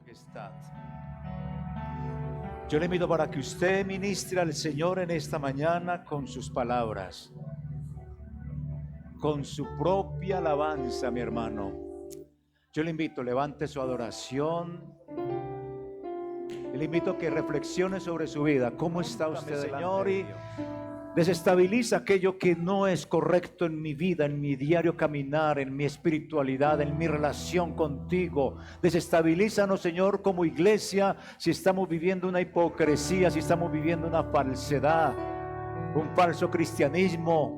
Majestad. Yo le invito para que usted ministre al Señor en esta mañana con sus palabras, con su propia alabanza, mi hermano. Yo le invito, levante su adoración. Le invito a que reflexione sobre su vida. ¿Cómo está usted, Señor? Y desestabiliza aquello que no es correcto en mi vida, en mi diario caminar, en mi espiritualidad, en mi relación contigo. Desestabilízanos, Señor, como iglesia, si estamos viviendo una hipocresía, si estamos viviendo una falsedad, un falso cristianismo,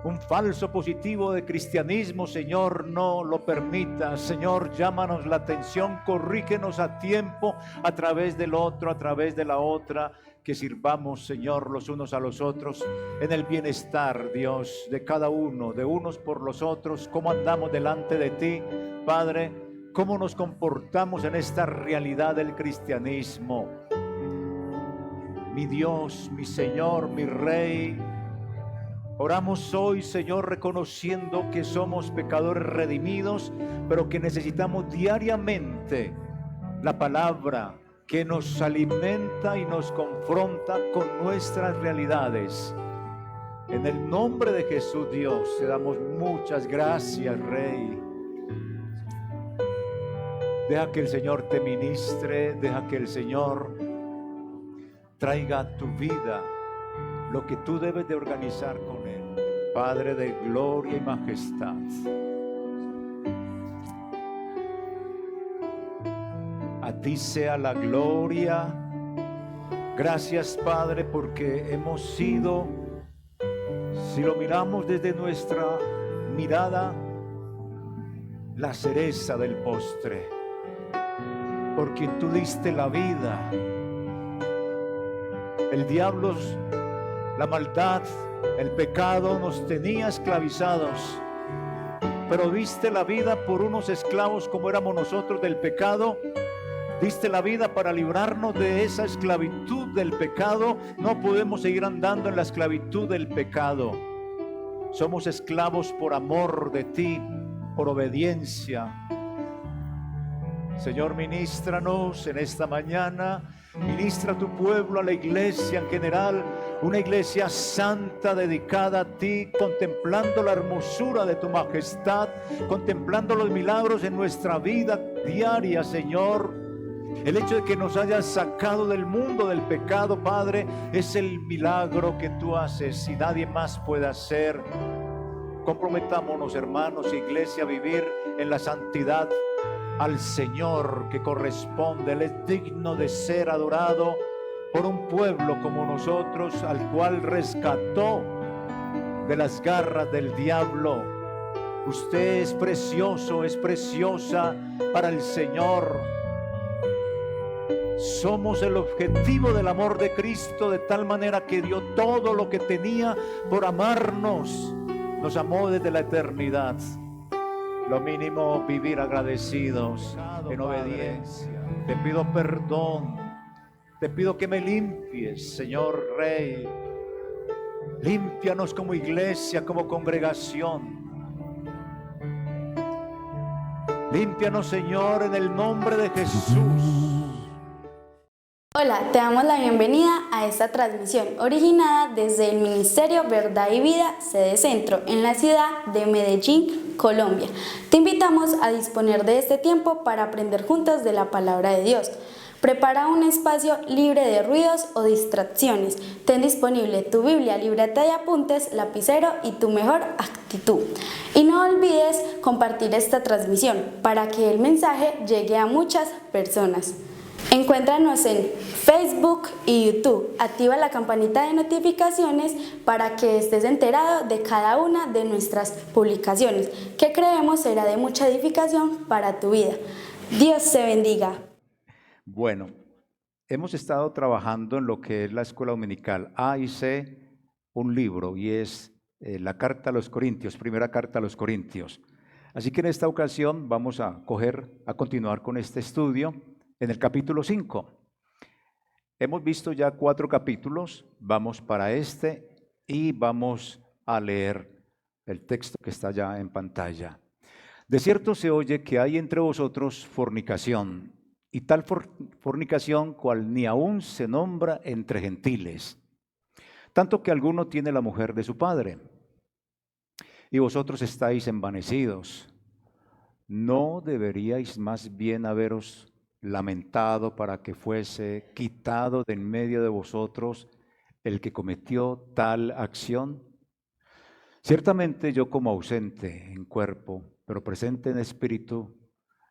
un falso positivo de cristianismo. Señor, no lo permita. Señor, llámanos la atención, corrígenos a tiempo, a través del otro, a través de la otra. Que sirvamos, Señor, los unos a los otros en el bienestar, Dios, de cada uno, de unos por los otros. Cómo andamos delante de ti, Padre, cómo nos comportamos en esta realidad del cristianismo. Mi Dios, mi Señor, mi Rey, oramos hoy, Señor, reconociendo que somos pecadores redimidos, pero que necesitamos diariamente la palabra que nos alimenta y nos confronta con nuestras realidades. En el nombre de Jesús, Dios, te damos muchas gracias, Rey. Deja que el Señor te ministre, deja que el Señor traiga a tu vida lo que tú debes de organizar con Él. Padre de gloria y majestad, a ti sea la gloria. Gracias, Padre, porque hemos sido, si lo miramos desde nuestra mirada, la cereza del postre, porque tú diste la vida. El diablo, la maldad, el pecado nos tenía esclavizados, pero diste la vida por unos esclavos como éramos nosotros del pecado. Diste la vida para librarnos de esa esclavitud del pecado. No podemos seguir andando en la esclavitud del pecado. Somos esclavos por amor de ti, por obediencia. Señor, ministranos en esta mañana. Ministra a tu pueblo, a la iglesia en general, una iglesia santa dedicada a ti, contemplando la hermosura de tu majestad, contemplando los milagros en nuestra vida diaria, Señor. El hecho de que nos hayas sacado del mundo del pecado, Padre, es el milagro que tú haces y nadie más puede hacer. Comprometámonos, hermanos, iglesia, a vivir en la santidad al Señor que corresponde. Él es digno de ser adorado por un pueblo como nosotros, al cual rescató de las garras del diablo. Usted es precioso, es preciosa para el Señor. Somos el objetivo del amor de Cristo, de tal manera que dio todo lo que tenía por amarnos. Nos amó desde la eternidad. Lo mínimo, vivir agradecidos en obediencia. Te pido perdón. Te pido que me limpies, Señor Rey. Límpianos como iglesia, como congregación. Límpianos, Señor, en el nombre de Jesús. Hola, te damos la bienvenida a esta transmisión originada desde el Ministerio Verdad y Vida, sede Centro, en la ciudad de Medellín, Colombia. Te invitamos a disponer de este tiempo para aprender juntos de la palabra de Dios. Prepara un espacio libre de ruidos o distracciones. Ten disponible tu Biblia, libreta de apuntes, lapicero y tu mejor actitud. Y no olvides compartir esta transmisión para que el mensaje llegue a muchas personas. Encuéntranos en Facebook y YouTube. Activa la campanita de notificaciones para que estés enterado de cada una de nuestras publicaciones, que creemos será de mucha edificación para tu vida. Dios te bendiga. Bueno, hemos estado trabajando en lo que es la escuela dominical. Hice un libro y es la carta a los Corintios, primera carta a los Corintios. Así que en esta ocasión vamos a continuar con este estudio en el capítulo 5. Hemos visto ya 4 capítulos, vamos para este y vamos a leer el texto que está ya en pantalla. De cierto se oye que hay entre vosotros fornicación, y tal fornicación cual ni aún se nombra entre gentiles, tanto que alguno tiene la mujer de su padre, y vosotros estáis envanecidos. ¿No deberíais más bien haberos lamentado para que fuese quitado de en medio de vosotros el que cometió tal acción? Ciertamente yo como ausente en cuerpo, pero presente en espíritu,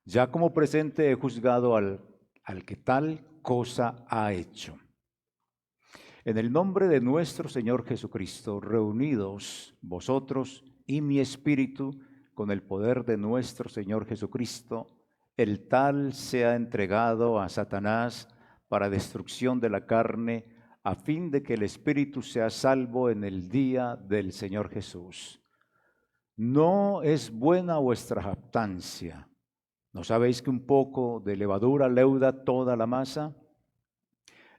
ya como presente he juzgado al que tal cosa ha hecho. En el nombre de nuestro Señor Jesucristo, reunidos vosotros y mi espíritu con el poder de nuestro Señor Jesucristo, el tal sea entregado a Satanás para destrucción de la carne, a fin de que el espíritu sea salvo en el día del Señor Jesús. No es buena vuestra jactancia. ¿No sabéis que un poco de levadura leuda toda la masa?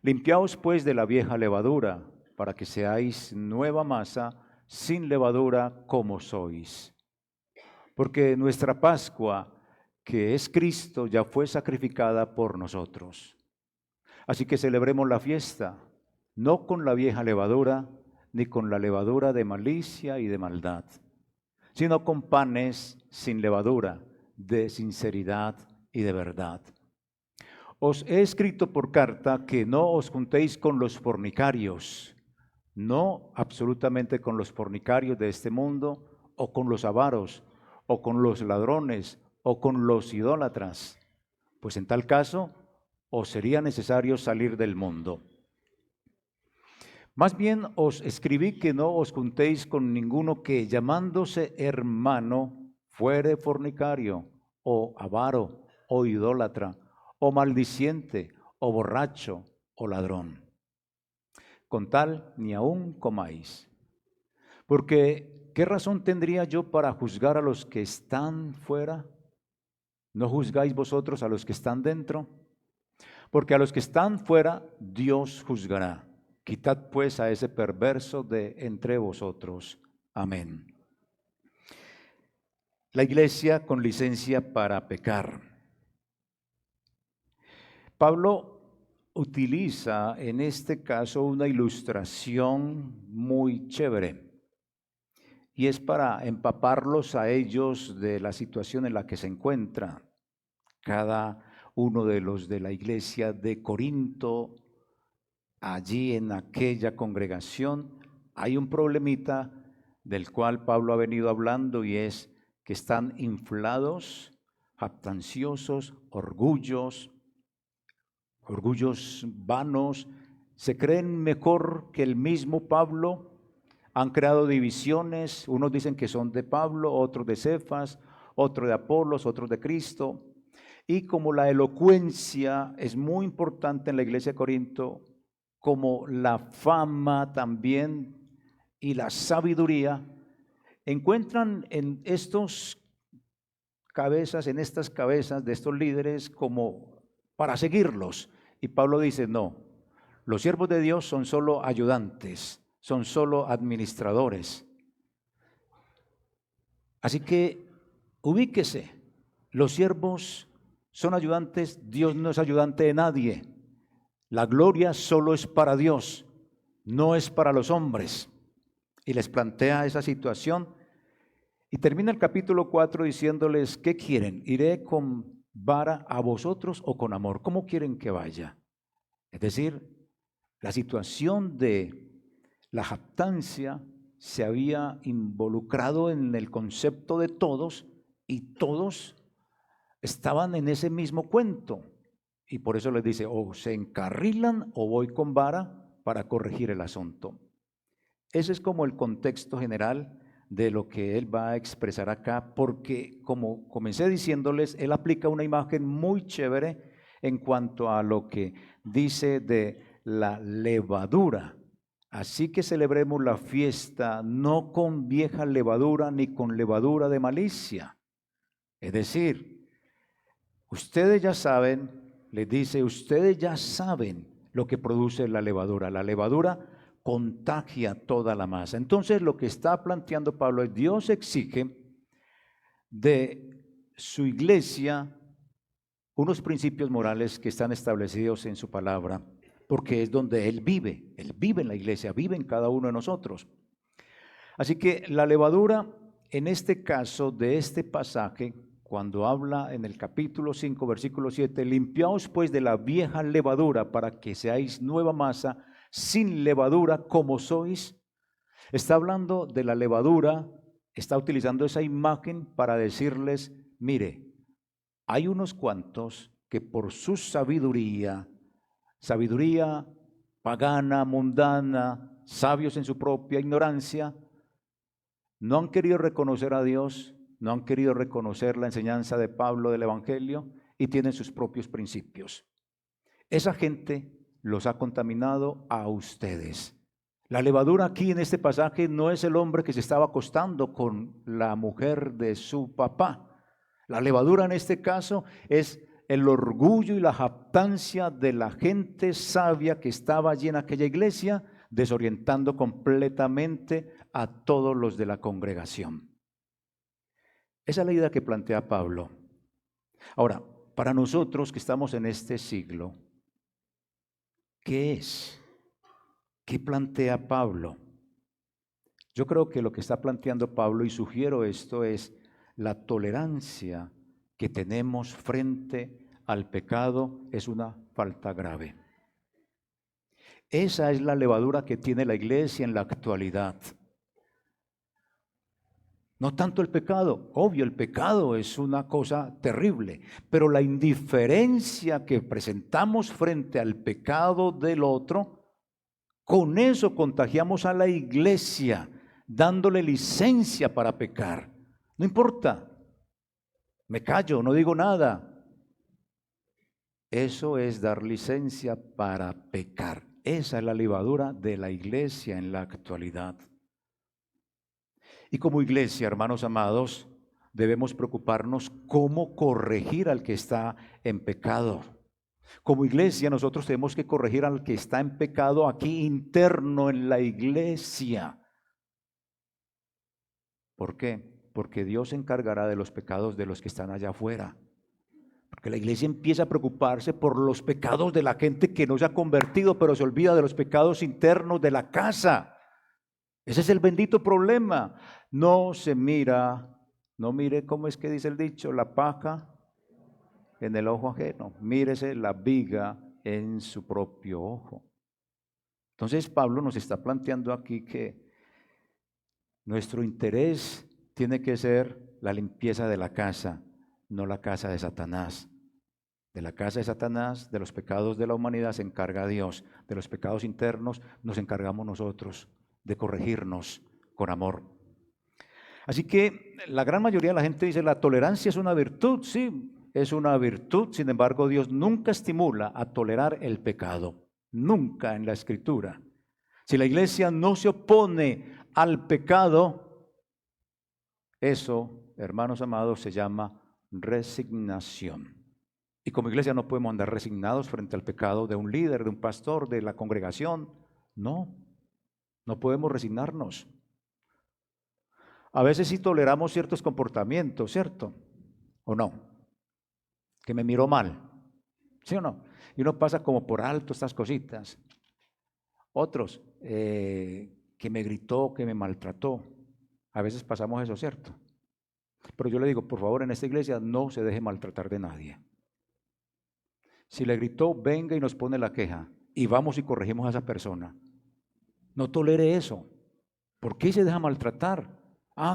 Limpiaos pues de la vieja levadura, para que seáis nueva masa, sin levadura como sois. Porque nuestra Pascua, que es Cristo, ya fue sacrificada por nosotros. Así que celebremos la fiesta, no con la vieja levadura, ni con la levadura de malicia y de maldad, sino con panes sin levadura, de sinceridad y de verdad. Os he escrito por carta que no os juntéis con los fornicarios, no absolutamente con los fornicarios de este mundo, o con los avaros, o con los ladrones, o con los idólatras, pues en tal caso os sería necesario salir del mundo. Más bien os escribí que no os juntéis con ninguno que, llamándose hermano, fuere fornicario, o avaro, o idólatra, o maldiciente, o borracho, o ladrón. Con tal, ni aun comáis. Porque, ¿qué razón tendría yo para juzgar a los que están fuera? ¿No juzgáis vosotros a los que están dentro? Porque a los que están fuera, Dios juzgará. Quitad pues a ese perverso de entre vosotros. Amén. La iglesia con licencia para pecar. Pablo utiliza en este caso una ilustración muy chévere y es para empaparlos a ellos de la situación en la que se encuentra cada uno de los de la iglesia de Corinto. Allí en aquella congregación hay un problemita del cual Pablo ha venido hablando y es que están inflados, jactanciosos, orgullos vanos, se creen mejor que el mismo Pablo, han creado divisiones, unos dicen que son de Pablo, otros de Cefas, otros de Apolos, otros de Cristo, y como la elocuencia es muy importante en la iglesia de Corinto, como la fama también y la sabiduría, encuentran en estas cabezas de estos líderes como para seguirlos. Y Pablo dice, no, los siervos de Dios son solo ayudantes, son solo administradores. Así que ubíquese, los siervos son ayudantes, Dios no es ayudante de nadie. La gloria solo es para Dios, no es para los hombres. Y les plantea esa situación y termina el capítulo 4 diciéndoles, ¿qué quieren? ¿Iré con vara a vosotros o con amor? ¿Cómo quieren que vaya? Es decir, la situación de la jactancia se había involucrado en el concepto de todos y todos estaban en ese mismo cuento. Y por eso les dice, o se encarrilan o voy con vara para corregir el asunto. Ese es como el contexto general de lo que él va a expresar acá, porque como comencé diciéndoles, él aplica una imagen muy chévere en cuanto a lo que dice de la levadura. Así que celebremos la fiesta no con vieja levadura ni con levadura de malicia. Es decir, ustedes ya saben, les dice, ustedes ya saben lo que produce la levadura. La levadura contagia toda la masa. Entonces lo que está planteando Pablo es, Dios exige de su iglesia unos principios morales que están establecidos en su palabra, porque es donde Él vive en la iglesia, vive en cada uno de nosotros. Así que la levadura, en este caso de este pasaje, cuando habla en el capítulo 5, versículo 7, limpiaos pues de la vieja levadura para que seáis nueva masa, sin levadura como sois. Está hablando de la levadura, está utilizando esa imagen para decirles, mire, hay unos cuantos que por su sabiduría pagana, mundana, sabios en su propia ignorancia, no han querido reconocer a Dios, no han querido reconocer la enseñanza de Pablo del Evangelio y tienen sus propios principios. Esa gente los ha contaminado a ustedes. La levadura aquí en este pasaje no es el hombre que se estaba acostando con la mujer de su papá. La levadura en este caso es el orgullo y la jactancia de la gente sabia que estaba allí en aquella iglesia, desorientando completamente a todos los de la congregación. Esa es la idea que plantea Pablo. Ahora, para nosotros que estamos en este siglo, ¿qué es? ¿Qué plantea Pablo? Yo creo que lo que está planteando Pablo, y sugiero esto, es la tolerancia que tenemos frente al pecado es una falta grave. Esa es la levadura que tiene la iglesia en la actualidad. No tanto el pecado, obvio, el pecado es una cosa terrible, pero la indiferencia que presentamos frente al pecado del otro, con eso contagiamos a la iglesia, dándole licencia para pecar. No importa, me callo, no digo nada. Eso es dar licencia para pecar. Esa es la levadura de la iglesia en la actualidad. Y como iglesia, hermanos amados, debemos preocuparnos cómo corregir al que está en pecado. Como iglesia, nosotros tenemos que corregir al que está en pecado aquí interno en la iglesia. ¿Por qué? Porque Dios se encargará de los pecados de los que están allá afuera. Porque la iglesia empieza a preocuparse por los pecados de la gente que no se ha convertido, pero se olvida de los pecados internos de la casa. Ese es el bendito problema. No se mira, no mire, ¿cómo es que dice el dicho? La paja en el ojo ajeno. Mírese la viga en su propio ojo. Entonces Pablo nos está planteando aquí que nuestro interés tiene que ser la limpieza de la casa, no la casa de Satanás. De la casa de Satanás, de los pecados de la humanidad se encarga Dios. De los pecados internos nos encargamos nosotros de corregirnos con amor. Así que la gran mayoría de la gente dice la tolerancia es una virtud. Sí, es una virtud. Sin embargo, Dios nunca estimula a tolerar el pecado. Nunca en la Escritura. Si la iglesia no se opone al pecado, eso, hermanos amados, se llama resignación. Y como iglesia no podemos andar resignados frente al pecado de un líder, de un pastor, de la congregación. No podemos resignarnos. A veces sí toleramos ciertos comportamientos, ¿cierto? ¿O no? Que me miró mal, ¿sí o no? Y uno pasa como por alto estas cositas. Otros, que me gritó, que me maltrató. A veces pasamos eso, ¿cierto? Pero yo le digo, por favor, en esta iglesia no se deje maltratar de nadie. Si le gritó, venga y nos pone la queja y vamos y corregimos a esa persona. No tolere eso. ¿Por qué se deja maltratar?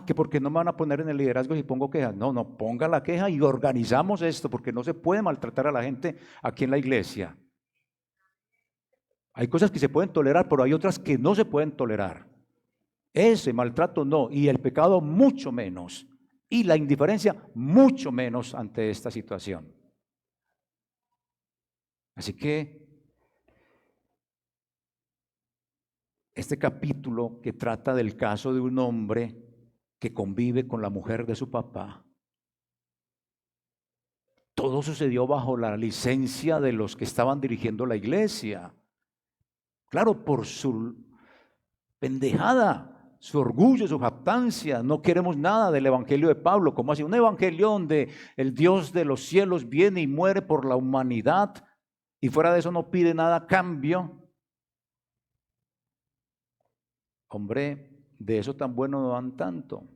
Que porque no me van a poner en el liderazgo si pongo queja. No, ponga la queja y organizamos esto, porque no se puede maltratar a la gente aquí en la iglesia. Hay cosas que se pueden tolerar, pero hay otras que no se pueden tolerar. Ese maltrato no, y el pecado mucho menos, y la indiferencia mucho menos ante esta situación. Así que este capítulo que trata del caso de un hombre que convive con la mujer de su papá, todo sucedió bajo la licencia de los que estaban dirigiendo la iglesia. Claro, por su pendejada, su orgullo, su jactancia. No queremos nada del evangelio de Pablo, como hace un evangelio donde el Dios de los cielos viene y muere por la humanidad y fuera de eso no pide nada a cambio. Hombre, de eso tan bueno no dan tanto.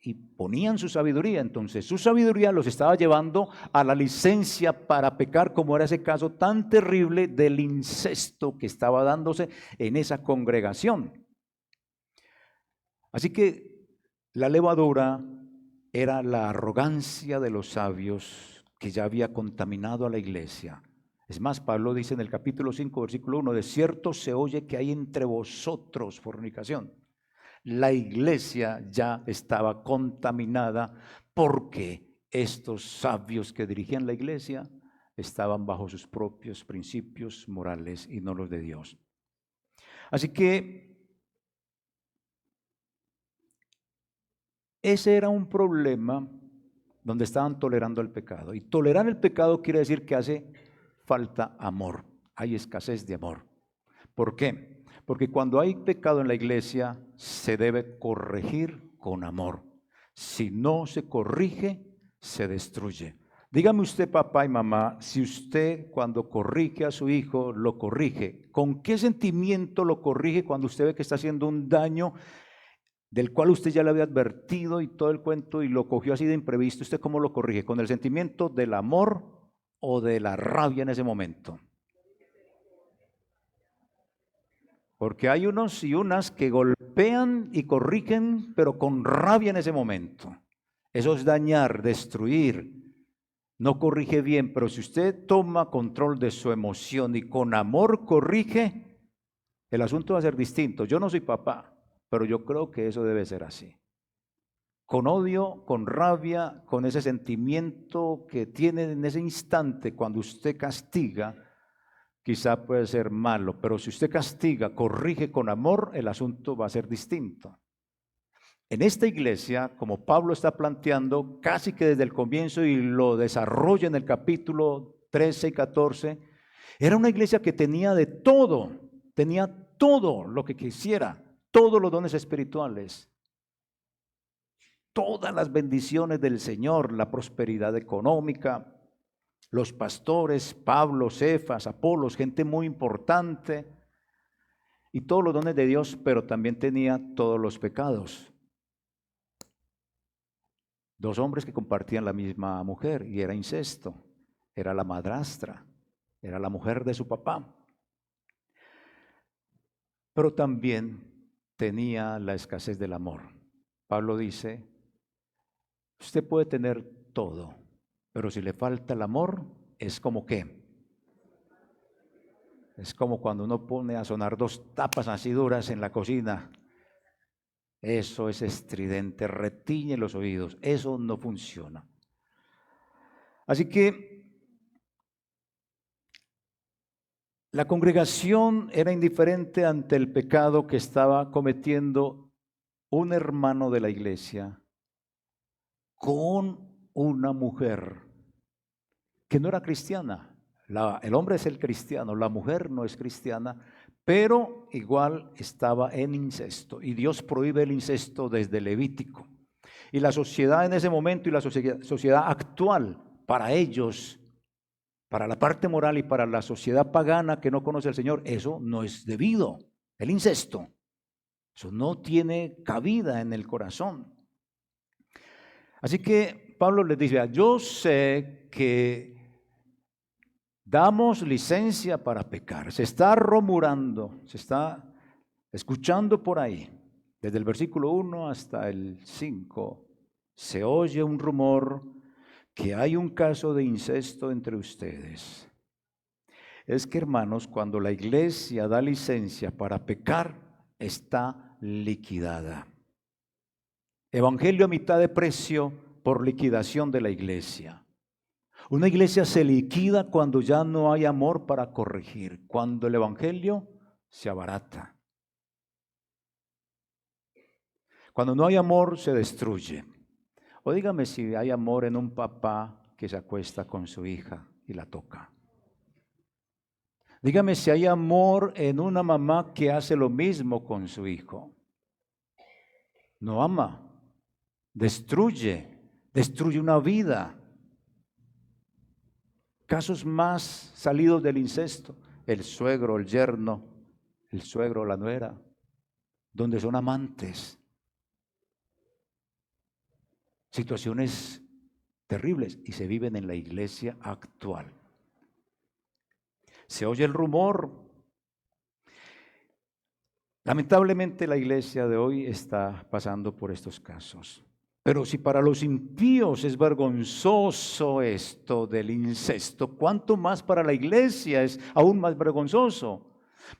Y ponían su sabiduría, entonces su sabiduría los estaba llevando a la licencia para pecar, como era ese caso tan terrible del incesto que estaba dándose en esa congregación. Así que la levadura era la arrogancia de los sabios que ya había contaminado a la iglesia. Es más, Pablo dice en el capítulo 5, versículo 1, de cierto se oye que hay entre vosotros fornicación. La iglesia ya estaba contaminada porque estos sabios que dirigían la iglesia estaban bajo sus propios principios morales y no los de Dios. Así que ese era un problema donde estaban tolerando el pecado. Y tolerar el pecado quiere decir que hace falta amor, hay escasez de amor. ¿Por qué? Porque cuando hay pecado en la iglesia se debe corregir con amor. Si no se corrige, se destruye. Dígame usted, papá y mamá, si usted cuando corrige a su hijo, lo corrige, ¿con qué sentimiento lo corrige cuando usted ve que está haciendo un daño del cual usted ya le había advertido y todo el cuento y lo cogió así de imprevisto? ¿Usted cómo lo corrige? ¿Con el sentimiento del amor o de la rabia en ese momento? Porque hay unos y unas que golpean y corrigen, pero con rabia en ese momento. Eso es dañar, destruir. No corrige bien, pero si usted toma control de su emoción y con amor corrige, el asunto va a ser distinto. Yo no soy papá, pero yo creo que eso debe ser así. Con odio, con rabia, con ese sentimiento que tiene en ese instante cuando usted castiga, quizá puede ser malo, pero si usted castiga, corrige con amor, el asunto va a ser distinto. En esta iglesia, como Pablo está planteando, casi que desde el comienzo y lo desarrolla en el capítulo 13 y 14, era una iglesia que tenía de todo, tenía todo lo que quisiera, todos los dones espirituales, todas las bendiciones del Señor, la prosperidad económica, los pastores, Pablo, Cefas, Apolos, gente muy importante, y todos los dones de Dios, pero también tenía todos los pecados. Dos hombres que compartían la misma mujer, y era incesto, era la madrastra, era la mujer de su papá. Pero también tenía la escasez del amor. Pablo dice, usted puede tener todo, pero si le falta el amor, es como ¿qué? Es como cuando uno pone a sonar dos tapas así duras en la cocina. Eso es estridente, retiñe los oídos. Eso no funciona. Así que la congregación era indiferente ante el pecado que estaba cometiendo un hermano de la iglesia con una mujer que no era cristiana. El hombre es el cristiano, la mujer no es cristiana, pero igual estaba en incesto. Y Dios prohíbe el incesto desde Levítico. Y la sociedad en ese momento y la sociedad actual, para ellos, para la parte moral y para la sociedad pagana que no conoce al Señor, eso no es debido, el incesto. Eso no tiene cabida en el corazón. Así que Pablo les dice, yo sé que damos licencia para pecar. Se está rumorando, se está escuchando por ahí, desde el versículo 1 hasta el 5, se oye un rumor que hay un caso de incesto entre ustedes. Es que, hermanos, cuando la iglesia da licencia para pecar, está liquidada. Evangelio a mitad de precio por liquidación de la iglesia. Una iglesia se liquida cuando ya no hay amor para corregir, cuando el evangelio se abarata. Cuando no hay amor, se destruye. O dígame si hay amor en un papá que se acuesta con su hija y la toca. Dígame si hay amor en una mamá que hace lo mismo con su hijo. no ama, destruye una vida. Casos más salidos del incesto, el suegro, el yerno, el suegro, la nuera, donde son amantes. Situaciones terribles y se viven en la iglesia actual. Se oye el rumor. Lamentablemente la iglesia de hoy está pasando por estos casos. Pero si para los impíos es vergonzoso esto del incesto, ¿cuánto más para la iglesia es aún más vergonzoso?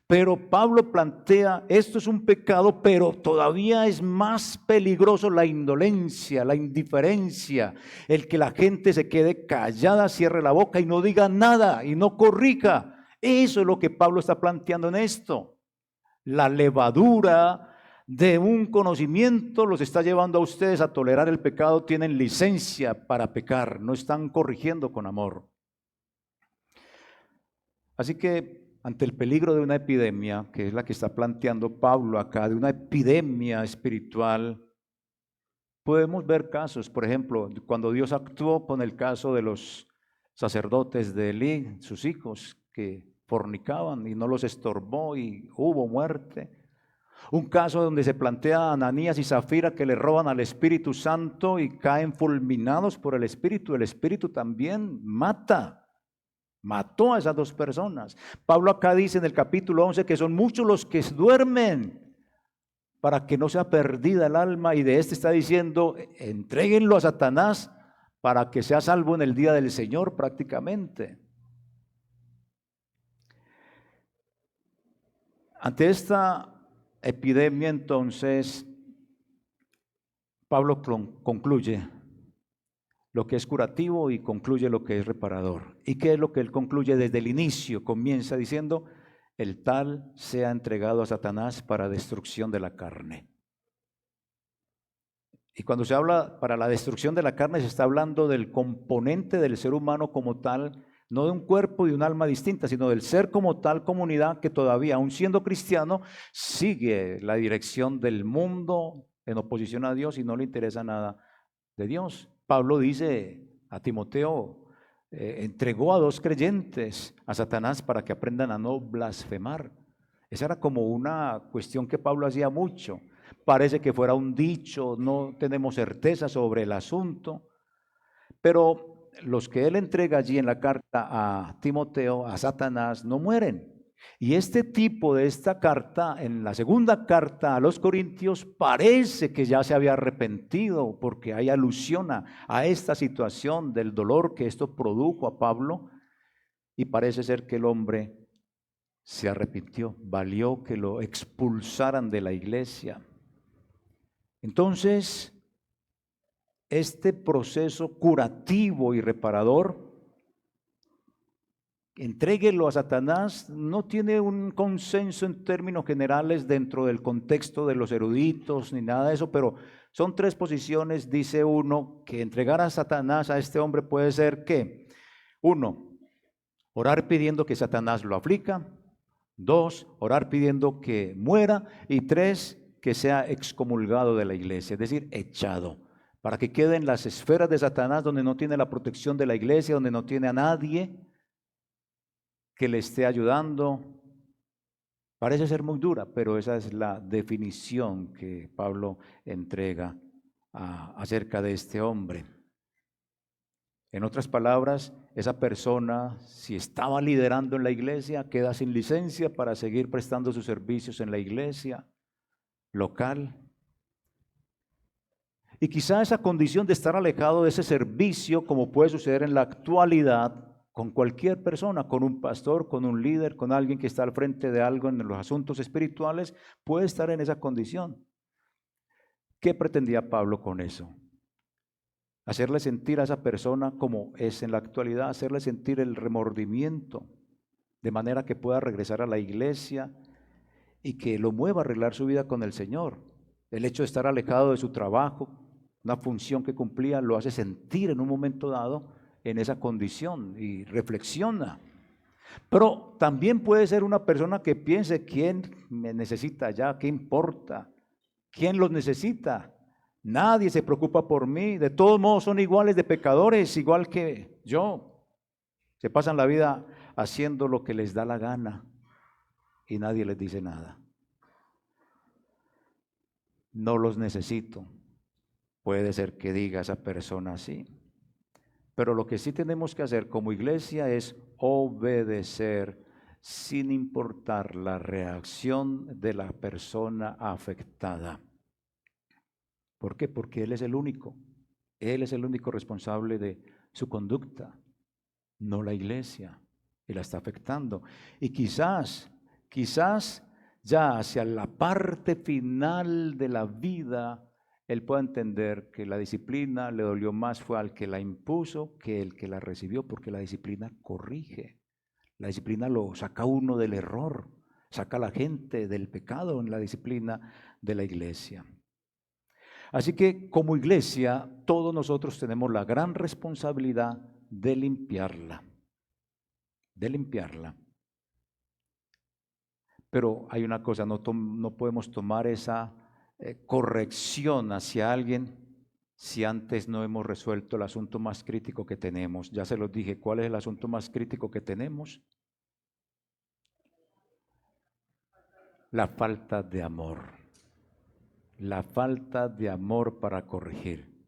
Pero Pablo plantea, esto es un pecado, pero todavía es más peligroso la indolencia, la indiferencia, el que la gente se quede callada, cierre la boca y no diga nada y no corrija. Eso es lo que Pablo está planteando en esto. La levadura de un conocimiento los está llevando a ustedes a tolerar el pecado, tienen licencia para pecar, no están corrigiendo con amor. Así que ante el peligro de una epidemia, que es la que está planteando Pablo acá, de una epidemia espiritual, podemos ver casos, por ejemplo, cuando Dios actuó con el caso de los sacerdotes de Elí, sus hijos que fornicaban y no los estorbó y hubo muerte. Un caso donde se plantea a Ananías y Zafira que le roban al Espíritu Santo y caen fulminados por el Espíritu también mató a esas dos personas. Pablo acá dice en el capítulo 11 que son muchos los que duermen para que no sea perdida el alma, y de este está diciendo, entréguenlo a Satanás para que sea salvo en el día del Señor prácticamente. Ante esta epidemia, entonces, Pablo concluye lo que es curativo y concluye lo que es reparador. ¿Y qué es lo que él concluye desde el inicio? Comienza diciendo, el tal sea entregado a Satanás para destrucción de la carne. Y cuando se habla para la destrucción de la carne, se está hablando del componente del ser humano como tal, no de un cuerpo y un alma distinta, sino del ser como tal, comunidad que todavía, aun siendo cristiano, sigue la dirección del mundo en oposición a Dios y no le interesa nada de Dios. Pablo dice a Timoteo, entregó a 2 creyentes a Satanás para que aprendan a no blasfemar. Esa era como una cuestión que Pablo hacía mucho. Parece que fuera un dicho, no tenemos certeza sobre el asunto, pero los que él entrega allí en la carta a Timoteo, a Satanás, no mueren. Y este tipo de esta carta, en la segunda carta a los Corintios, parece que ya se había arrepentido, porque hay alusión a esta situación del dolor que esto produjo a Pablo, y parece ser que el hombre se arrepintió, valió que lo expulsaran de la iglesia. Entonces, este proceso curativo y reparador, entréguelo a Satanás, no tiene un consenso en términos generales dentro del contexto de los eruditos ni nada de eso, pero son 3 posiciones. Dice uno que entregar a Satanás a este hombre puede ser que, 1, orar pidiendo que Satanás lo aflija; 2, orar pidiendo que muera; y 3, que sea excomulgado de la iglesia, es decir, echado, para que quede en las esferas de Satanás, donde no tiene la protección de la iglesia, donde no tiene a nadie que le esté ayudando. Parece ser muy dura, pero esa es la definición que Pablo entrega acerca de este hombre. En otras palabras, esa persona, si estaba liderando en la iglesia, queda sin licencia para seguir prestando sus servicios en la iglesia local. Y quizá esa condición de estar alejado de ese servicio, como puede suceder en la actualidad con cualquier persona, con un pastor, con un líder, con alguien que está al frente de algo en los asuntos espirituales, puede estar en esa condición. ¿Qué pretendía Pablo con eso? Hacerle sentir a esa persona como es en la actualidad, hacerle sentir el remordimiento, de manera que pueda regresar a la iglesia y que lo mueva a arreglar su vida con el Señor. El hecho de estar alejado de su trabajo, una función que cumplía, lo hace sentir en un momento dado en esa condición y reflexiona. Pero también puede ser una persona que piense, ¿quién me necesita ya? ¿Qué importa? ¿Quién los necesita? Nadie se preocupa por mí. De todos modos son iguales de pecadores, igual que yo. Se pasan la vida haciendo lo que les da la gana y nadie les dice nada. No los necesito. Puede ser que diga esa persona así. Pero lo que sí tenemos que hacer como iglesia es obedecer sin importar la reacción de la persona afectada. ¿Por qué? Porque Él es el único. Él es el único responsable de su conducta, no la iglesia. Y la está afectando. Y quizás ya hacia la parte final de la vida, él pueda entender que la disciplina le dolió más fue al que la impuso que el que la recibió, porque la disciplina corrige. La disciplina lo saca uno del error, saca a la gente del pecado en la disciplina de la iglesia. Así que como iglesia, todos nosotros tenemos la gran responsabilidad de limpiarla. Pero hay una cosa, no podemos tomar esa corrección hacia alguien si antes no hemos resuelto el asunto más crítico que tenemos. Ya se los dije, ¿cuál es el asunto más crítico que tenemos? La falta de amor. La falta de amor para corregir.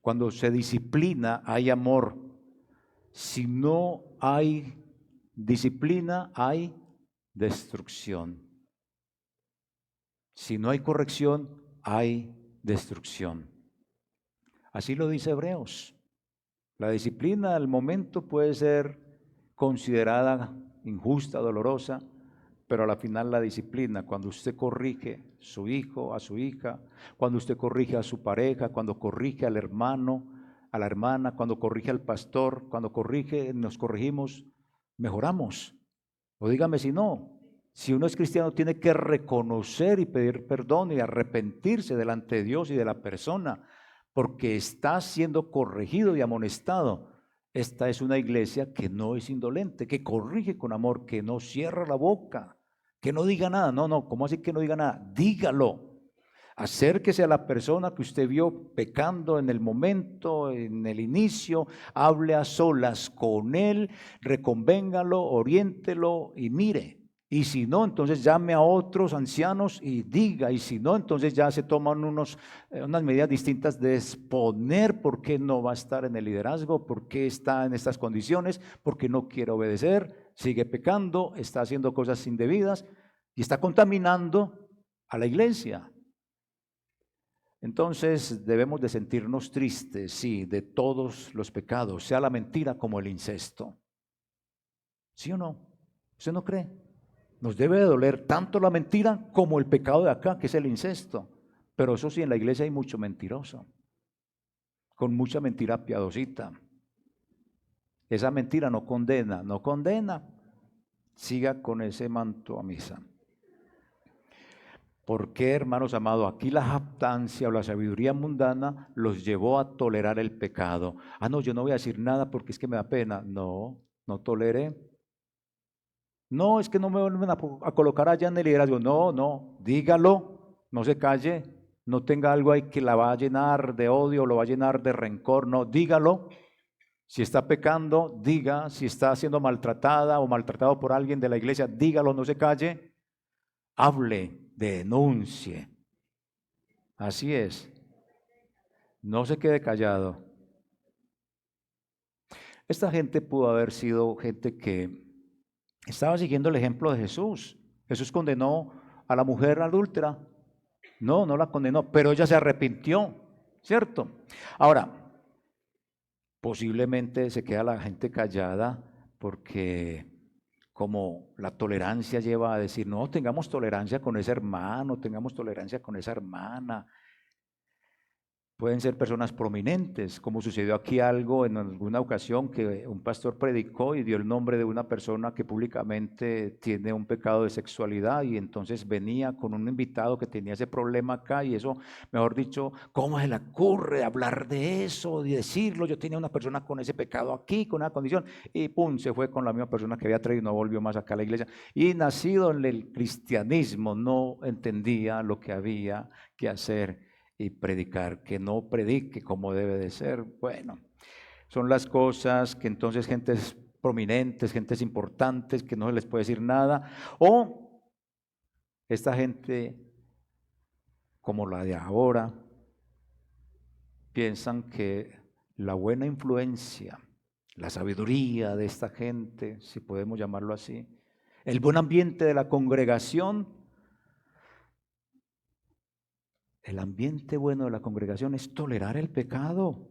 Cuando se disciplina hay amor. Si no hay disciplina, hay destrucción. Si no hay corrección, hay destrucción. Así lo dice Hebreos. La disciplina al momento puede ser considerada injusta, dolorosa, pero a la final la disciplina, cuando usted corrige a su hijo, a su hija, cuando usted corrige a su pareja, cuando corrige al hermano, a la hermana, cuando corrige al pastor, cuando nos corregimos, mejoramos. O dígame si no. Si uno es cristiano tiene que reconocer y pedir perdón y arrepentirse delante de Dios y de la persona, porque está siendo corregido y amonestado. Esta es una iglesia que no es indolente, que corrige con amor, que no cierra la boca, que no diga nada. No, ¿cómo así que no diga nada? Dígalo. Acérquese a la persona que usted vio pecando en el momento, en el inicio, hable a solas con él, reconvéngalo, oriéntelo y mire. Y si no, entonces llame a otros ancianos y diga. Y si no, entonces ya se toman unas medidas distintas de exponer por qué no va a estar en el liderazgo, por qué está en estas condiciones, por qué no quiere obedecer, sigue pecando, está haciendo cosas indebidas y está contaminando a la iglesia. Entonces debemos de sentirnos tristes, sí, de todos los pecados, sea la mentira como el incesto. ¿Sí o no? ¿Usted no cree? Nos debe de doler tanto la mentira como el pecado de acá, que es el incesto. Pero eso sí, en la iglesia hay mucho mentiroso, con mucha mentira piadosita. Esa mentira no condena. Siga con ese manto a misa. ¿Por qué, hermanos amados? Aquí la jactancia o la sabiduría mundana los llevó a tolerar el pecado. No, yo no voy a decir nada porque es que me da pena. No tolere. No, es que no me vuelven a colocar allá en el liderazgo. No, dígalo, no se calle, no tenga algo ahí que la va a llenar de odio, lo va a llenar de rencor. No, dígalo. Si está pecando, diga. Si está siendo maltratada o maltratado por alguien de la iglesia, dígalo, no se calle. Hable, denuncie. Así es. No se quede callado. Esta gente pudo haber sido gente que estaba siguiendo el ejemplo de Jesús. Jesús condenó a la mujer adúltera. No la condenó, pero ella se arrepintió, ¿cierto? Ahora, posiblemente se queda la gente callada porque como la tolerancia lleva a decir, no, tengamos tolerancia con ese hermano, tengamos tolerancia con esa hermana. Pueden ser personas prominentes, como sucedió aquí algo en alguna ocasión que un pastor predicó y dio el nombre de una persona que públicamente tiene un pecado de sexualidad y entonces venía con un invitado que tenía ese problema acá y eso, mejor dicho, ¿cómo se le ocurre hablar de eso y decirlo? Yo tenía una persona con ese pecado aquí, con una condición y pum, se fue con la misma persona que había traído y no volvió más acá a la iglesia. Y nacido en el cristianismo no entendía lo que había que hacer y predicar, que no predique como debe de ser. Bueno, son las cosas que entonces gentes prominentes, gentes importantes, que no se les puede decir nada, o esta gente como la de ahora, piensan que la buena influencia, la sabiduría de esta gente, si podemos llamarlo así, el buen ambiente de la congregación, el ambiente bueno de la congregación es tolerar el pecado.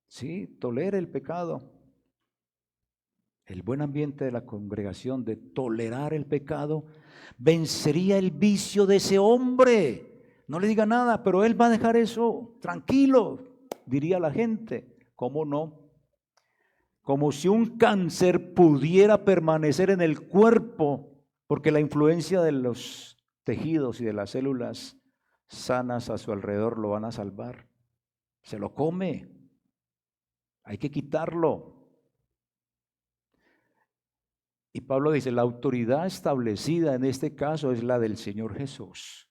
Sí, tolera el pecado. El buen ambiente de la congregación de tolerar el pecado vencería el vicio de ese hombre. No le diga nada, pero él va a dejar eso tranquilo, diría la gente. ¿Cómo no? Como si un cáncer pudiera permanecer en el cuerpo, porque la influencia de los tejidos y de las células sanas a su alrededor lo van a salvar. Se lo come. Hay que quitarlo. Y Pablo dice, la autoridad establecida en este caso es la del Señor Jesús.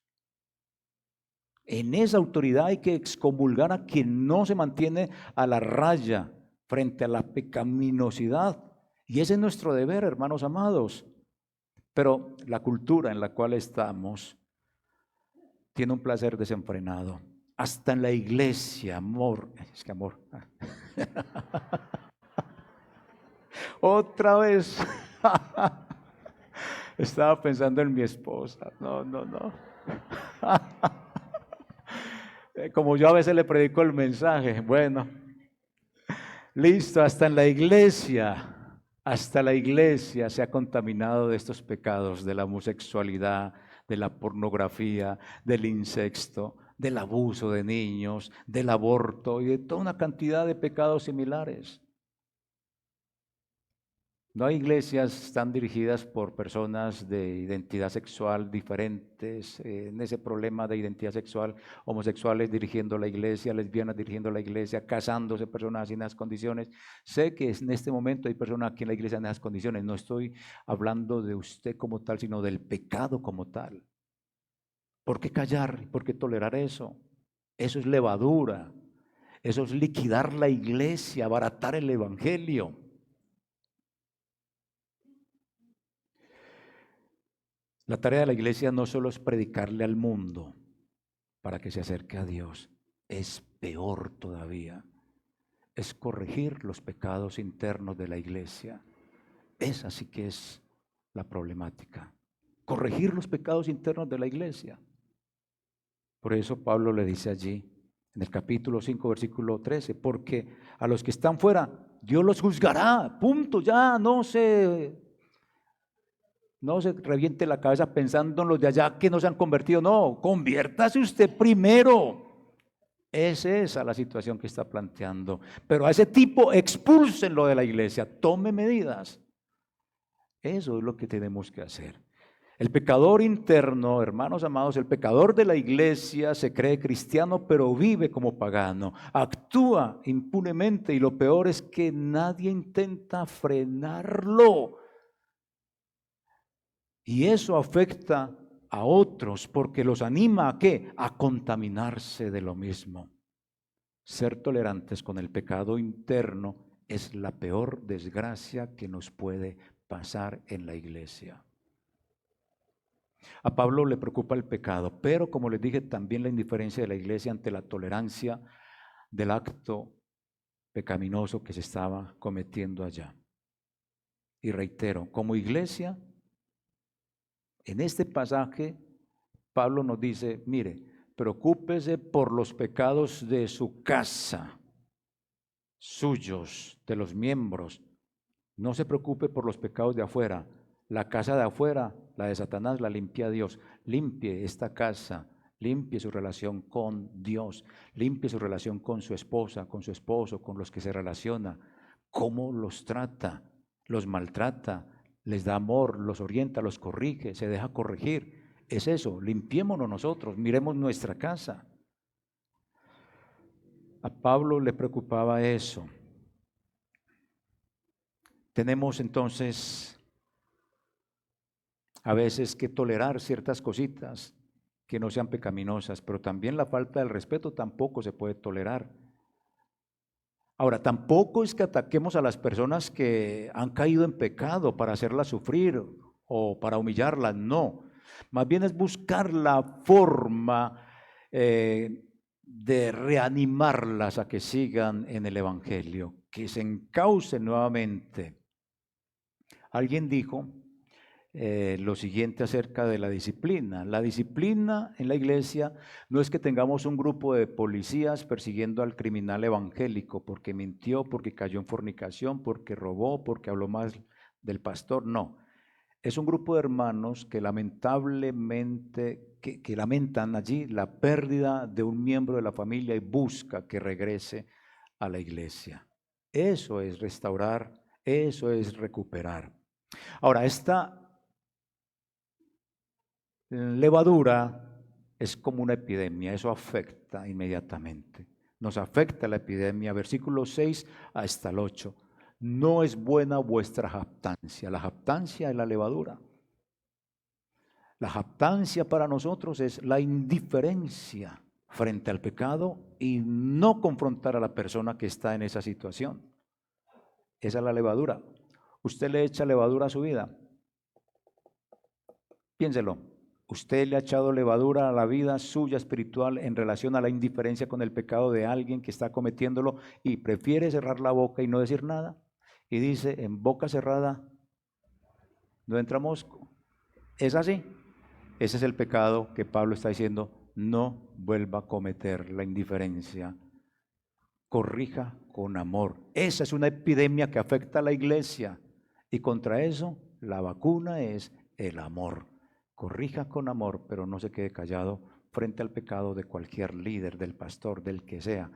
En esa autoridad hay que excomulgar a quien no se mantiene a la raya frente a la pecaminosidad. Y ese es nuestro deber, hermanos amados. Pero la cultura en la cual estamos tiene un placer desenfrenado. Hasta en la iglesia, amor. Es que amor. Otra vez. Estaba pensando en mi esposa. No. Como yo a veces le predico el mensaje. Bueno, listo, hasta la iglesia se ha contaminado de estos pecados, de la homosexualidad, de la pornografía, del incesto, del abuso de niños, del aborto y de toda una cantidad de pecados similares. No hay iglesias tan dirigidas por personas de identidad sexual diferentes, en ese problema de identidad sexual, homosexuales dirigiendo la iglesia, lesbianas dirigiendo la iglesia, casándose personas en esas condiciones. Sé que en este momento hay personas aquí en la iglesia en esas condiciones. No estoy hablando de usted como tal, sino del pecado como tal. ¿Por qué callar? ¿Por qué tolerar eso? Eso es levadura. Eso es liquidar la iglesia, abaratar el evangelio. La tarea de la iglesia no solo es predicarle al mundo para que se acerque a Dios, es peor todavía, es corregir los pecados internos de la iglesia. Esa sí que es la problemática, corregir los pecados internos de la iglesia. Por eso Pablo le dice allí, en el capítulo 5, versículo 13, porque a los que están fuera, Dios los juzgará, punto, ya no se reviente la cabeza pensando en los de allá que no se han convertido. No, conviértase usted primero. Esa es la situación que está planteando. Pero a ese tipo expúlsenlo de la iglesia, tome medidas. Eso es lo que tenemos que hacer. El pecador interno, hermanos amados, el pecador de la iglesia se cree cristiano, pero vive como pagano, actúa impunemente y lo peor es que nadie intenta frenarlo. Y eso afecta a otros porque los anima ¿a qué? A contaminarse de lo mismo. Ser tolerantes con el pecado interno es la peor desgracia que nos puede pasar en la iglesia. A Pablo le preocupa el pecado, pero como les dije, también la indiferencia de la iglesia ante la tolerancia del acto pecaminoso que se estaba cometiendo allá. Y reitero, como iglesia, en este pasaje, Pablo nos dice, mire, preocúpese por los pecados de su casa, suyos, de los miembros. No se preocupe por los pecados de afuera. La casa de afuera, la de Satanás, la limpia Dios. Limpie esta casa, limpie su relación con Dios, limpie su relación con su esposa, con su esposo, con los que se relaciona. ¿Cómo los trata? ¿Los maltrata? ¿Les da amor? ¿Los orienta? ¿Los corrige? ¿Se deja corregir? Es eso, limpiémonos nosotros, miremos nuestra casa. A Pablo le preocupaba eso. Tenemos entonces a veces que tolerar ciertas cositas que no sean pecaminosas, pero también la falta del respeto tampoco se puede tolerar. Ahora, tampoco es que ataquemos a las personas que han caído en pecado para hacerlas sufrir o para humillarlas, no. Más bien es buscar la forma de reanimarlas a que sigan en el Evangelio, que se encaucen nuevamente. Alguien dijo lo siguiente acerca de la disciplina. La disciplina en la iglesia no es que tengamos un grupo de policías persiguiendo al criminal evangélico porque mintió, porque cayó en fornicación, porque robó, porque habló más del pastor. No, es un grupo de hermanos que lamentablemente, que lamentan allí la pérdida de un miembro de la familia y busca que regrese a la iglesia. Eso es restaurar, eso es recuperar. Ahora, esta levadura es como una epidemia, eso afecta inmediatamente. Nos afecta la epidemia, versículo 6 hasta el 8. No es buena vuestra jactancia. La jactancia es la levadura. La jactancia para nosotros es la indiferencia frente al pecado y no confrontar a la persona que está en esa situación. Esa es la levadura. ¿Usted le echa levadura a su vida? Piénselo. ¿Usted le ha echado levadura a la vida suya espiritual en relación a la indiferencia con el pecado de alguien que está cometiéndolo y prefiere cerrar la boca y no decir nada? Y dice, en boca cerrada no entra mosco. ¿Es así? Ese es el pecado que Pablo está diciendo, no vuelva a cometer la indiferencia. Corrija con amor. Esa es una epidemia que afecta a la iglesia y contra eso la vacuna es el amor. Corrija con amor, pero no se quede callado frente al pecado de cualquier líder, del pastor, del que sea.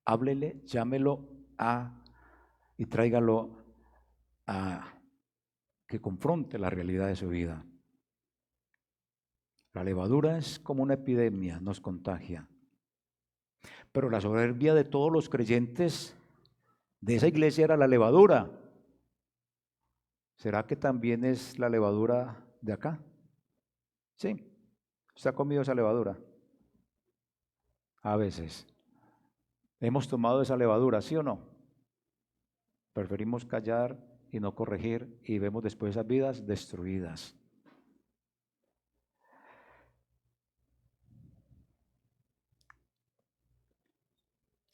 Háblele, llámelo y tráigalo a que confronte la realidad de su vida. La levadura es como una epidemia, nos contagia. Pero la soberbia de todos los creyentes de esa iglesia era la levadura. ¿Será que también es la levadura de acá? Sí, ¿usted ha comido esa levadura? A veces. ¿Hemos tomado esa levadura, sí o no? Preferimos callar y no corregir y vemos después esas vidas destruidas.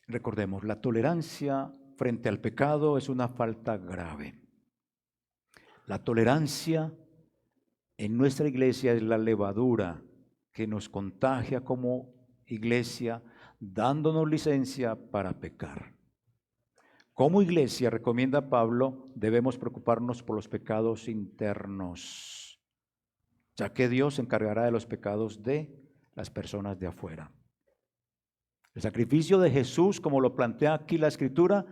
Recordemos, la tolerancia frente al pecado es una falta grave. La tolerancia en nuestra iglesia es la levadura que nos contagia como iglesia, dándonos licencia para pecar. Como iglesia, recomienda Pablo, debemos preocuparnos por los pecados internos, ya que Dios se encargará de los pecados de las personas de afuera. El sacrificio de Jesús, como lo plantea aquí la Escritura,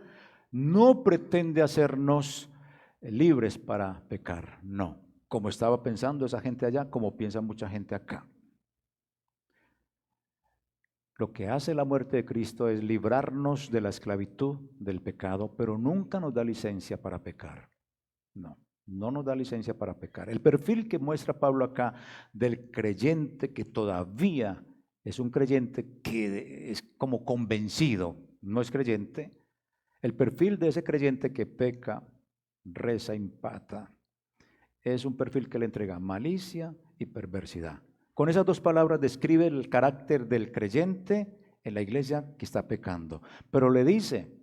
no pretende hacernos libres para pecar, no. Como estaba pensando esa gente allá, como piensa mucha gente acá. Lo que hace la muerte de Cristo es librarnos de la esclavitud del pecado, pero nunca nos da licencia para pecar. No, no nos da licencia para pecar. El perfil que muestra Pablo acá del creyente que todavía es un creyente que es como convencido, no es creyente. El perfil de ese creyente que peca, reza, empata, es un perfil que le entrega malicia y perversidad. Con esas dos palabras describe el carácter del creyente en la iglesia que está pecando. Pero le dice,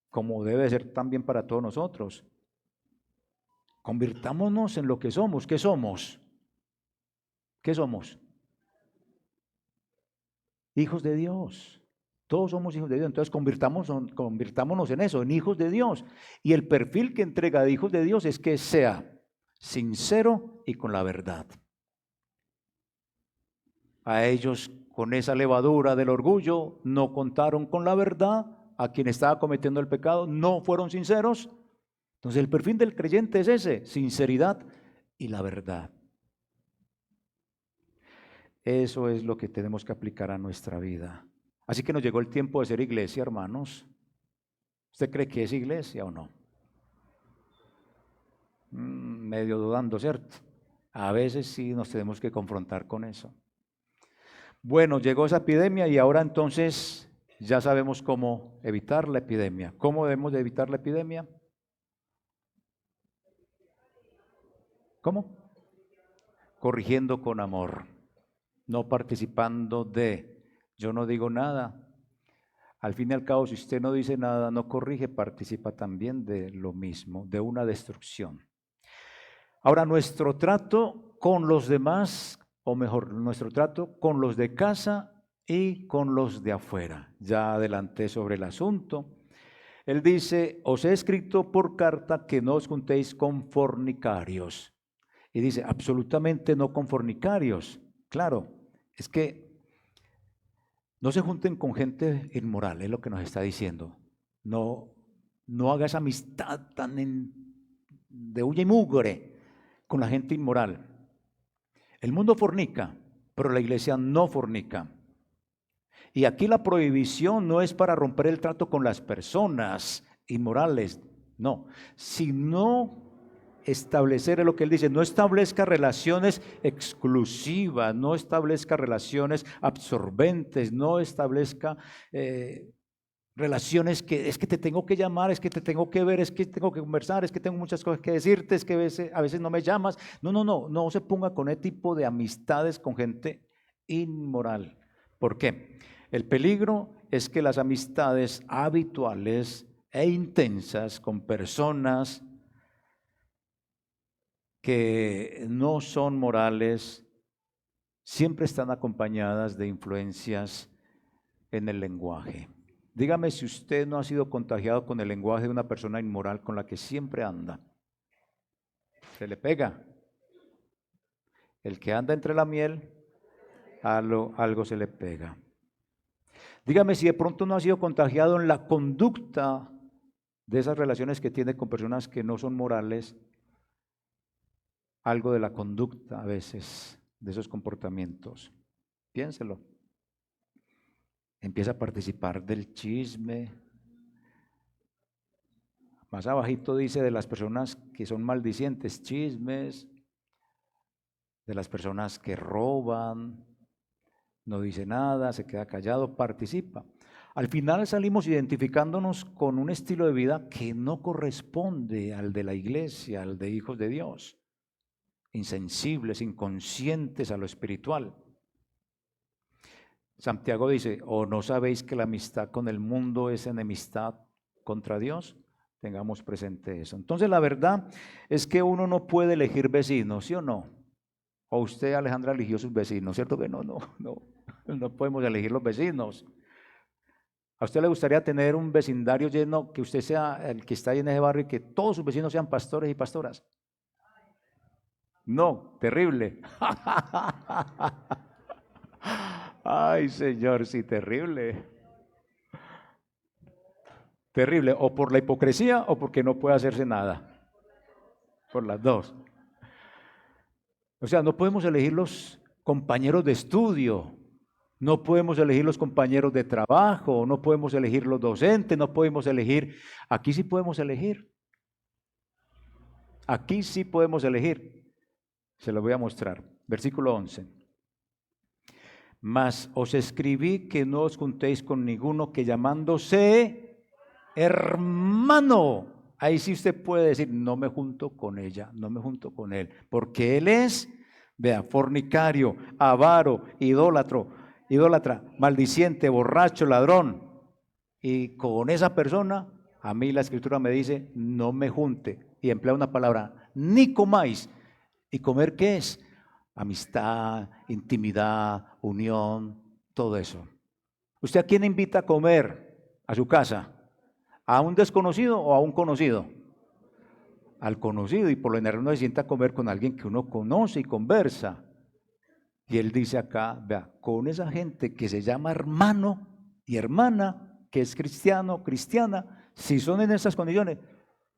como debe ser también para todos nosotros, convirtámonos en lo que somos. ¿Qué somos? ¿Qué somos? Hijos de Dios. Todos somos hijos de Dios, entonces convirtámonos en eso, en hijos de Dios. Y el perfil que entrega de hijos de Dios es que sea sincero y con la verdad. A ellos, con esa levadura del orgullo, no contaron con la verdad. A quien estaba cometiendo el pecado, no fueron sinceros. Entonces el perfil del creyente es ese: sinceridad y la verdad. Eso es lo que tenemos que aplicar a nuestra vida. Así que nos llegó el tiempo de ser iglesia, hermanos. ¿Usted cree que es iglesia o no? Medio dudando, ¿cierto? A veces sí nos tenemos que confrontar con eso. Bueno, llegó esa epidemia y ahora entonces ya sabemos cómo evitar la epidemia. ¿Cómo debemos de evitar la epidemia? ¿Cómo? Corrigiendo con amor, no participando de. Yo no digo nada. Al fin y al cabo, si usted no dice nada, no corrige, participa también de lo mismo, de una destrucción. Ahora, nuestro trato con los demás, o mejor, nuestro trato con los de casa y con los de afuera. Ya adelanté sobre el asunto. Él dice: os he escrito por carta que no os juntéis con fornicarios. Y dice: absolutamente no con fornicarios. Claro, es que no se junten con gente inmoral, es lo que nos está diciendo. No hagas amistad de huya y mugre con la gente inmoral. El mundo fornica, pero la iglesia no fornica. Y aquí la prohibición no es para romper el trato con las personas inmorales, no, sino establecer lo que él dice: no establezca relaciones exclusivas, no establezca relaciones absorbentes, no establezca relaciones que es que te tengo que llamar, es que te tengo que ver, es que tengo que conversar, es que tengo muchas cosas que decirte, es que a veces no me llamas. No se ponga con ese tipo de amistades con gente inmoral. ¿Por qué? El peligro es que las amistades habituales e intensas con personas que no son morales siempre están acompañadas de influencias en el lenguaje. Dígame si usted no ha sido contagiado con el lenguaje de una persona inmoral con la que siempre anda. Se le pega. El que anda entre la miel, algo se le pega. Dígame si de pronto no ha sido contagiado en la conducta de esas relaciones que tiene con personas que no son morales, algo de la conducta a veces, de esos comportamientos. Piénselo. Empieza a participar del chisme. Más abajito dice de las personas que son maldicientes, chismes, de las personas que roban, no dice nada, se queda callado, participa. Al final salimos identificándonos con un estilo de vida que no corresponde al de la iglesia, al de hijos de Dios. Insensibles, inconscientes a lo espiritual. Santiago dice: ¿o no sabéis que la amistad con el mundo es enemistad contra Dios? Tengamos presente eso. Entonces la verdad es que uno no puede elegir vecinos, ¿sí o no? O usted, Alejandra, eligió sus vecinos, ¿cierto que no podemos elegir los vecinos. ¿A usted le gustaría tener un vecindario lleno, que usted sea el que está ahí en ese barrio y que todos sus vecinos sean pastores y pastoras? No, terrible. Ay, Señor, sí, terrible. Terrible, o por la hipocresía o porque no puede hacerse nada. Por las dos. O sea, no podemos elegir los compañeros de estudio, no podemos elegir los compañeros de trabajo, no podemos elegir los docentes, no podemos elegir. Aquí sí podemos elegir. Aquí sí podemos elegir. Se lo voy a mostrar. Versículo 11. Mas os escribí que no os juntéis con ninguno que llamándose hermano. Ahí sí usted puede decir: no me junto con ella, no me junto con él, porque él es, vea, fornicario, avaro, idólatra, maldiciente, borracho, ladrón. Y con esa persona, a mí la Escritura me dice: no me junte. Y emplea una palabra: ni comáis. ¿Y comer qué es? Amistad, intimidad, unión, todo eso. ¿Usted a quién invita a comer a su casa? ¿A un desconocido o a un conocido? Al conocido, y por lo general uno se sienta a comer con alguien que uno conoce y conversa. Y él dice acá, vea, con esa gente que se llama hermano y hermana, que es cristiano, cristiana, si son en esas condiciones,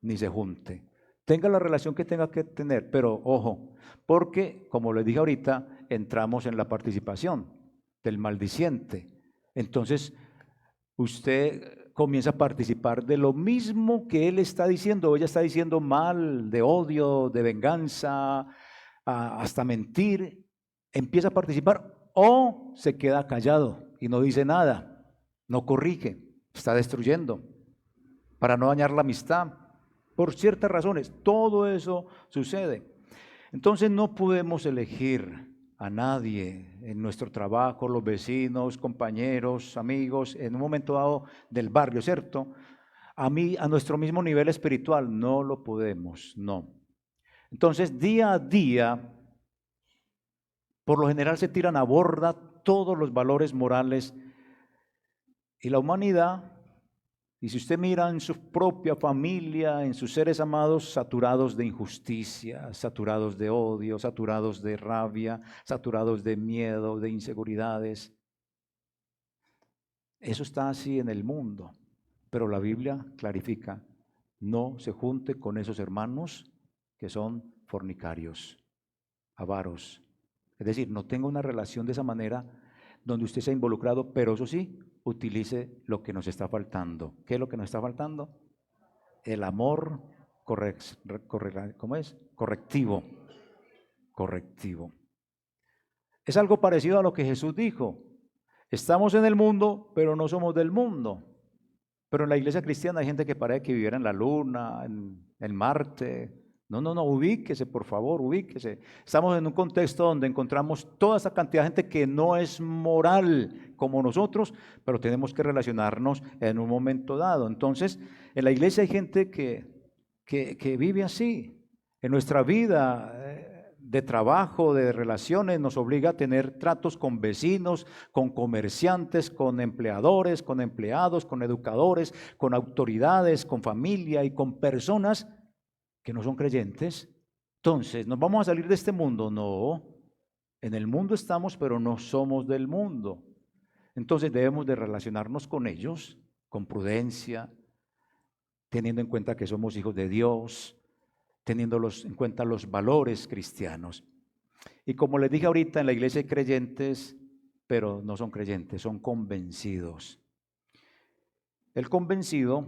ni se junte. Tenga la relación que tenga que tener, pero ojo, porque como les dije ahorita, entramos en la participación del maldiciente. Entonces, usted comienza a participar de lo mismo que él está diciendo, o ella está diciendo mal, de odio, de venganza, hasta mentir. Empieza a participar o se queda callado y no dice nada, no corrige, está destruyendo para no dañar la amistad. Por ciertas razones, todo eso sucede. Entonces no podemos elegir a nadie en nuestro trabajo, los vecinos, compañeros, amigos, en un momento dado del barrio, ¿cierto? A nuestro mismo nivel espiritual, no lo podemos, no. Entonces, día a día, por lo general se tiran a borda todos los valores morales y la humanidad. Y si usted mira en su propia familia, en sus seres amados, saturados de injusticia, saturados de odio, saturados de rabia, saturados de miedo, de inseguridades. Eso está así en el mundo, pero la Biblia clarifica, no se junte con esos hermanos que son fornicarios, avaros. Es decir, no tenga una relación de esa manera donde usted sea involucrado, pero eso sí, utilice lo que nos está faltando. ¿Qué es lo que nos está faltando? El amor ¿cómo es? Correctivo. Correctivo. Es algo parecido a lo que Jesús dijo. Estamos en el mundo, pero no somos del mundo. Pero en la iglesia cristiana hay gente que parece que viviera en la luna, en Marte. No, ubíquese, por favor, ubíquese. Estamos en un contexto donde encontramos toda esa cantidad de gente que no es moral como nosotros, pero tenemos que relacionarnos en un momento dado. Entonces, en la iglesia hay gente que vive así. En nuestra vida de trabajo, de relaciones, nos obliga a tener tratos con vecinos, con comerciantes, con empleadores, con empleados, con educadores, con autoridades, con familia y con personas que no son creyentes. Entonces, ¿nos vamos a salir de este mundo? No, en el mundo estamos, pero no somos del mundo. Entonces debemos de relacionarnos con ellos, con prudencia, teniendo en cuenta que somos hijos de Dios, teniendo en cuenta los valores cristianos. Y como les dije ahorita, en la iglesia hay creyentes, pero no son creyentes, son convencidos. El convencido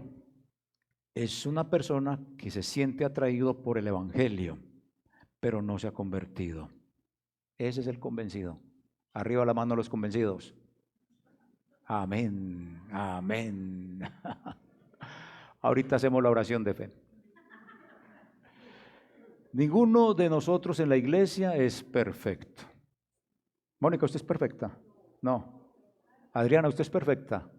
es una persona que se siente atraído por el evangelio, pero no se ha convertido. Ese es el convencido. Arriba la mano a los convencidos. Amén, amén. Ahorita hacemos la oración de fe. Ninguno de nosotros en la iglesia es perfecto. Mónica, ¿usted es perfecta? No. Adriana, ¿usted es perfecta?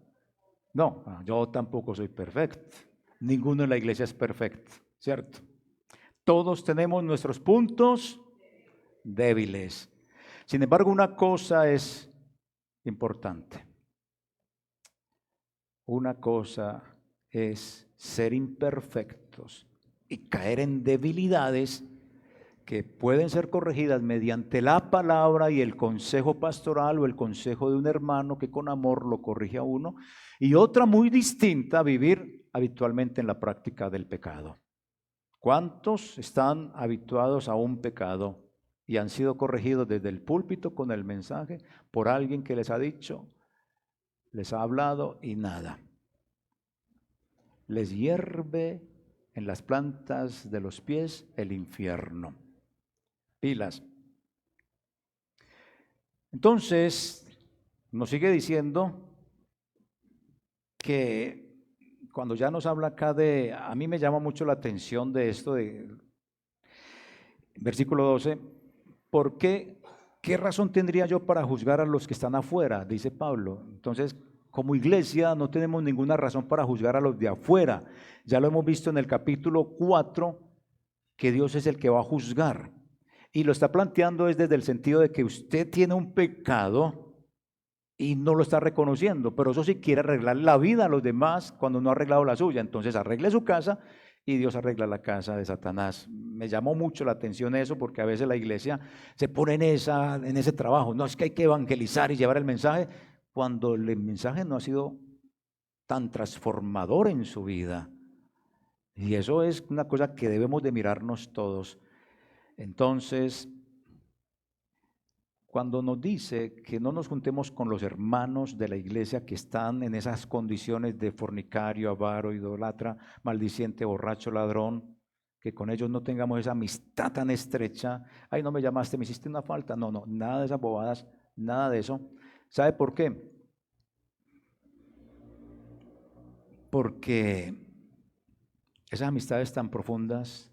No, yo tampoco soy perfecto. Ninguno en la iglesia es perfecto, ¿cierto? Todos tenemos nuestros puntos débiles. Sin embargo, una cosa es importante. Una cosa es ser imperfectos y caer en debilidades que pueden ser corregidas mediante la palabra y el consejo pastoral o el consejo de un hermano que con amor lo corrige a uno. Y otra muy distinta, vivir habitualmente en la práctica del pecado. ¿Cuántos están habituados a un pecado y han sido corregidos desde el púlpito con el mensaje por alguien que les ha dicho, les ha hablado y nada? Les hierve en las plantas de los pies el infierno. Pilas. Entonces, nos sigue diciendo que cuando ya nos habla acá a mí me llama mucho la atención de esto de versículo 12, ¿por qué? ¿Qué razón tendría yo para juzgar a los que están afuera? Dice Pablo. Entonces, como iglesia no tenemos ninguna razón para juzgar a los de afuera. Ya lo hemos visto en el capítulo 4, que Dios es el que va a juzgar. Y lo está planteando desde el sentido de que usted tiene un pecado y no lo está reconociendo, pero eso sí quiere arreglar la vida a los demás cuando no ha arreglado la suya. Entonces arregle su casa y Dios arregla la casa de Satanás. Me llamó mucho la atención eso, porque a veces la iglesia se pone en ese trabajo. No, es que hay que evangelizar y llevar el mensaje, cuando el mensaje no ha sido tan transformador en su vida. Y eso es una cosa que debemos de mirarnos todos. Entonces, cuando nos dice que no nos juntemos con los hermanos de la iglesia que están en esas condiciones de fornicario, avaro, idólatra, maldiciente, borracho, ladrón, que con ellos no tengamos esa amistad tan estrecha. Ay, no me llamaste, me hiciste una falta. No, no, nada de esas bobadas, nada de eso. ¿Sabe por qué? Porque esas amistades tan profundas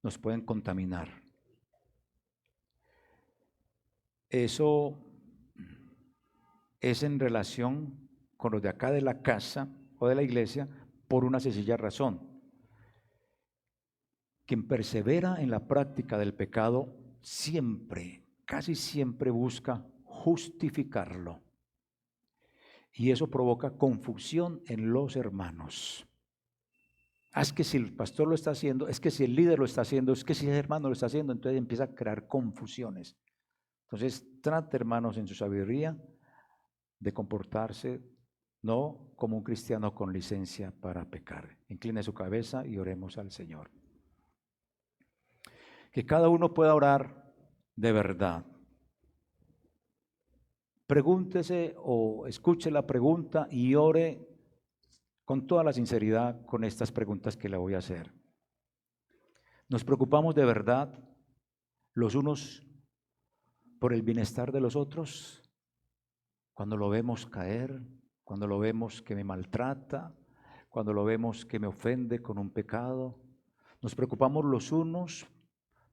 nos pueden contaminar. Eso es en relación con los de acá de la casa o de la iglesia por una sencilla razón. Quien persevera en la práctica del pecado siempre, casi siempre busca justificarlo. Y eso provoca confusión en los hermanos. Es que si el pastor lo está haciendo, es que si el líder lo está haciendo, es que si el hermano lo está haciendo, entonces empieza a crear confusiones. Entonces, trate, hermanos, en su sabiduría de comportarse no como un cristiano con licencia para pecar. Incline su cabeza y oremos al Señor. Que cada uno pueda orar de verdad. Pregúntese o escuche la pregunta y ore con toda la sinceridad con estas preguntas que le voy a hacer. ¿Nos preocupamos de verdad los unos por el bienestar de los otros? Cuando lo vemos caer, cuando lo vemos que me maltrata, cuando lo vemos que me ofende con un pecado. Nos preocupamos los unos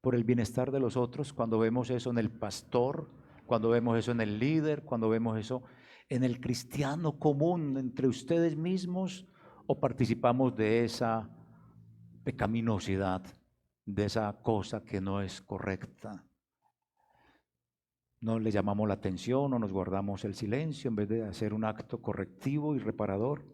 por el bienestar de los otros, cuando vemos eso en el pastor, cuando vemos eso en el líder, cuando vemos eso en el cristiano común, entre ustedes mismos, o participamos de esa pecaminosidad, de esa cosa que no es correcta. No le llamamos la atención o nos guardamos el silencio en vez de hacer un acto correctivo y reparador.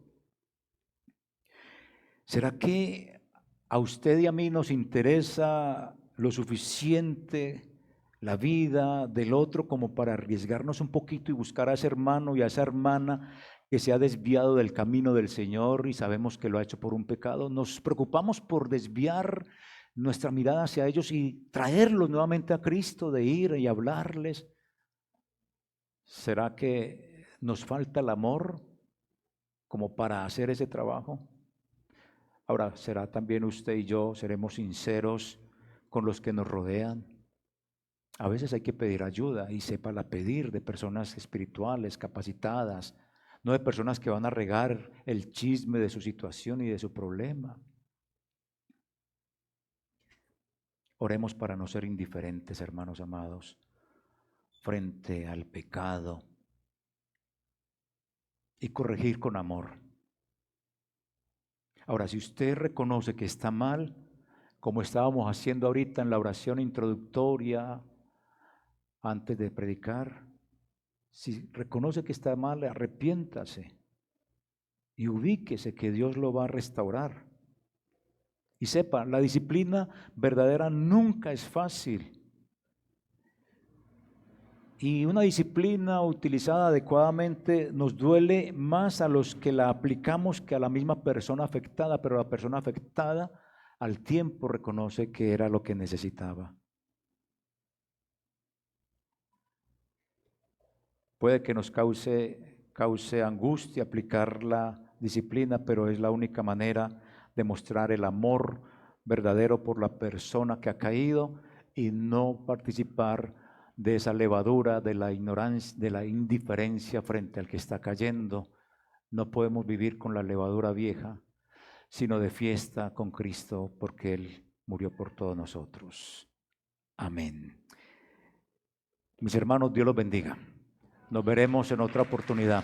¿Será que a usted y a mí nos interesa lo suficiente la vida del otro como para arriesgarnos un poquito y buscar a ese hermano y a esa hermana que se ha desviado del camino del Señor y sabemos que lo ha hecho por un pecado? Nos preocupamos por desviar nuestra mirada hacia ellos y traerlos nuevamente a Cristo, de ir y hablarles. ¿Será que nos falta el amor como para hacer ese trabajo? Ahora, ¿será también usted y yo, seremos sinceros con los que nos rodean? A veces hay que pedir ayuda y sépala pedir de personas espirituales, capacitadas, no de personas que van a regar el chisme de su situación y de su problema. Oremos para no ser indiferentes, hermanos amados, frente al pecado y corregir con amor. Ahora, si usted reconoce que está mal, como estábamos haciendo ahorita en la oración introductoria antes de predicar, si reconoce que está mal, arrepiéntase y ubíquese que Dios lo va a restaurar. Y sepa, la disciplina verdadera nunca es fácil. Y una disciplina utilizada adecuadamente nos duele más a los que la aplicamos que a la misma persona afectada, pero la persona afectada al tiempo reconoce que era lo que necesitaba. Puede que nos cause angustia aplicar la disciplina, pero es la única manera de mostrar el amor verdadero por la persona que ha caído y no participar de esa levadura de la ignorancia, de la indiferencia frente al que está cayendo. No podemos vivir con la levadura vieja, sino de fiesta con Cristo, porque Él murió por todos nosotros. Amén. Mis hermanos, Dios los bendiga. Nos veremos en otra oportunidad.